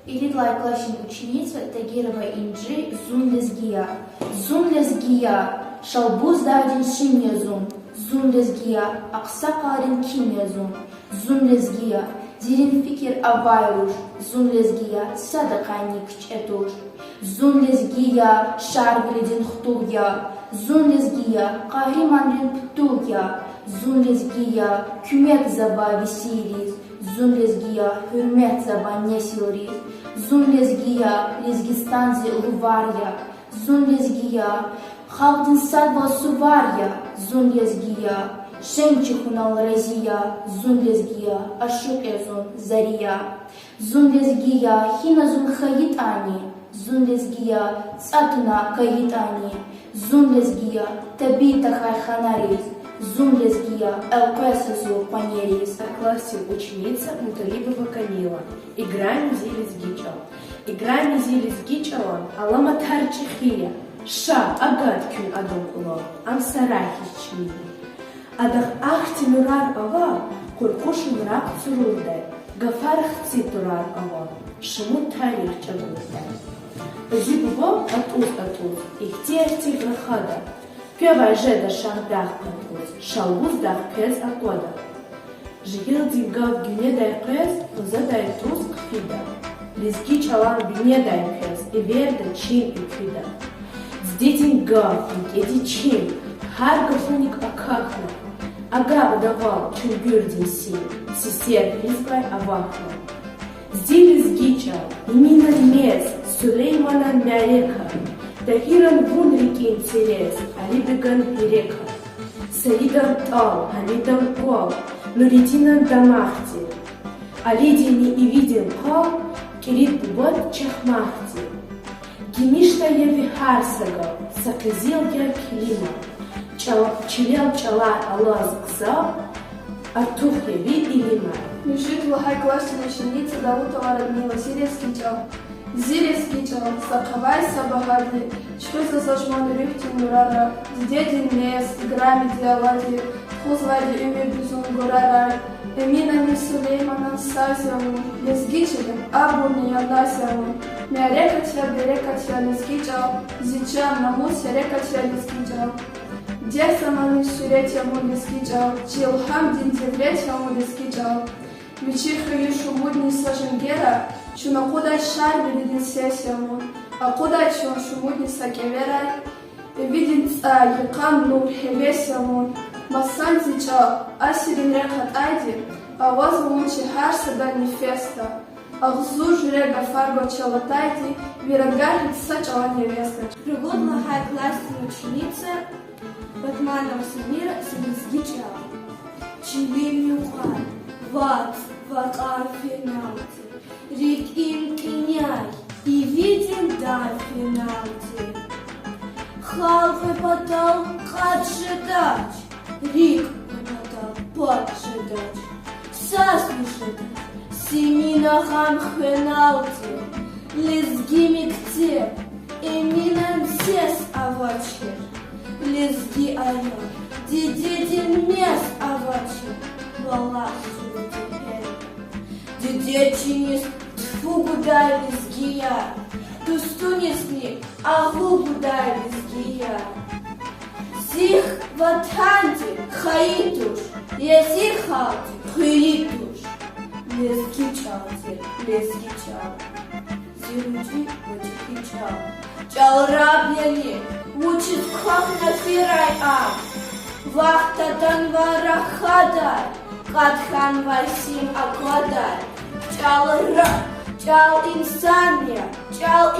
Илидлай классин ученица Тагирова Инджи зун лезгия. Зун лезгия. Шалбуз дадин шимьязун. Зун лезгия. Аксакарин киньязун. Зун лезгия. Зирин фикир авайруш. Зун лезгия. Садакайник четуш. Зун лезгия. Шарглидин хтуя. Зун лезгия. Кахриманрин птуя. Зун лезгия. Кümет заба весилиз. Зун лезгия. Hürmet заба несилриз. Зун лезгия. Лезгистанзи луварья. Зун лезгия. Халдин садва суварья. Зун лезгия. Шенчихунал разия. Зун лезгия. Ашук эзун зария. Зун лезгия. Хина зун хаитани. Зун лезгия. Цатуна каитани. Зун лезгия. Табита хайханариз. Зун лезгия. Элпесазу панерис. В классе ученица Муталибова Камила. Играем зилис гичал. Играем зилис гичалон. Алама тарчихия. Ша агат кюн адон куло. Амсарахи чмини. Адах ахти нурар ава. Куркушин рак цурурдай. Гафарх цитурар ава. Шимут тарих чагурдай. Зибубо атуз. Ихти грахада. Певай жеда шардах патуз. Шалуз дах кез акода. Жигил дигав гюнедай кез. Узадай туз кфида. Лизги чалан гюнедай кез. И верда чин и кфида. Сдетин гав, еди чин. Хар гафуник акахна. Ага удавал чунгюрдин си. Сисер лизбай авахна. Здилис гичал. Имина мез. Сулеймана мярека. Тахиран вун реки интерес, алибеган перека. Саидам тал, алидам пол, нуритинан дамахти. Алидини и виден пал, кирит бубот чахмахти. Гимишта еви харсага, саказил я килима. Чилел чала алаз кзал, артух еви илима. Мишит лахай классная ученица Даутова Радмила, сирийский чал. Зилийский чал, сакавай сабагади, чпыса сашман рюхтин нурара, дедин нес, грами диалади, хузвади ümi büzun gurara, эминами Сулейманан сазяву, лезгичелем абуни ядасяву, мярекатя берекатя лезгичал, зичам намуся рекатя лезгичал. Десаманы суретяму лезгичал, чилхам динтевлетяму лезгичал, Мичиха юшу мудни саженгера, чунакудай шарби видин сесяму, а кудай чун шумудни сакеверай, видин ца якам нур хевесяму, масан зичал, асирин рекат айди, а возвумучи харса да нефеста, а взуж рега фарго чалатайди, вирангахит сачала невеста. Пригодна хай-классная ученица Батманова Самира Сибирскичала. Чивимюхан. Ват, вакарфиналти, рик им киняй, и видим дар финалти. Халфе потал каджедач, рик потал поджедач. Саслушедач, синина хам хеналти, лезги микте, эминан сес авачер, лезги ая, дидедин мес авачер, балаш. Дедечинис тфу гудай лизгия, тустунисни аху гудай лизгия. Зих ватанди хаитуш, езих халти хиритуш. Лезги чал. Зиручи ватихи чал. Чал рабьяни, учит как на фирай ам. Вахта танвара хадай. Катхан вайсим акладай, чал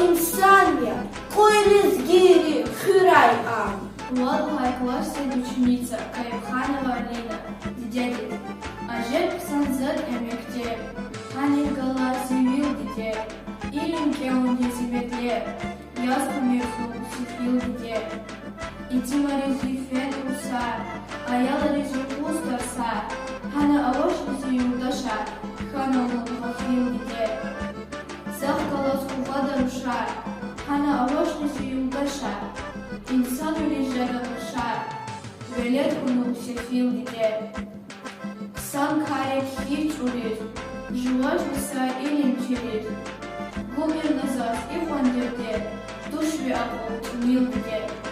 инсания, кой лезгири хирай ам. Лодхай классная ученица Кайбханова Алина, дедет, ажет санзет эмекте, ханин галаси вил где, илин кеун дезиметле, ясно мирсу сифил где, и тимаризу фен усар, а яларизу устарсар, хана авошниси юрдаша, хана лунхафил где, сах каласку вадарушар, хана авошниси юрдаша, инсану лежега шар, велет уну сифил где, ксан карек хир чурит, жуаш виса илин чирит, Гумир назас и хуандирде, душ ви акул тумил где.